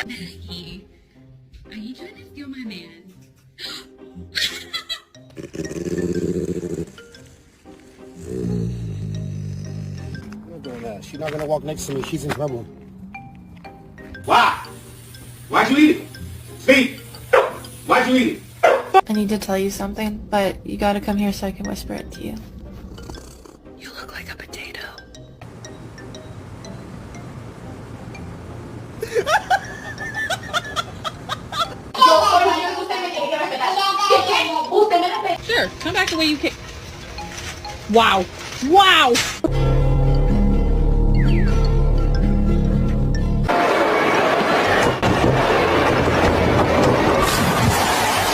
Maggie, are you trying to steal my man? I'm not doing that. She's not gonna walk next to me. She's in trouble. Why? Why'd you eat it? Speak! Why'd you eat it? I need to tell you something, but you gotta come here so I can whisper it to you. You look like a potato. Sure, come back the way you came. Wow. Wow!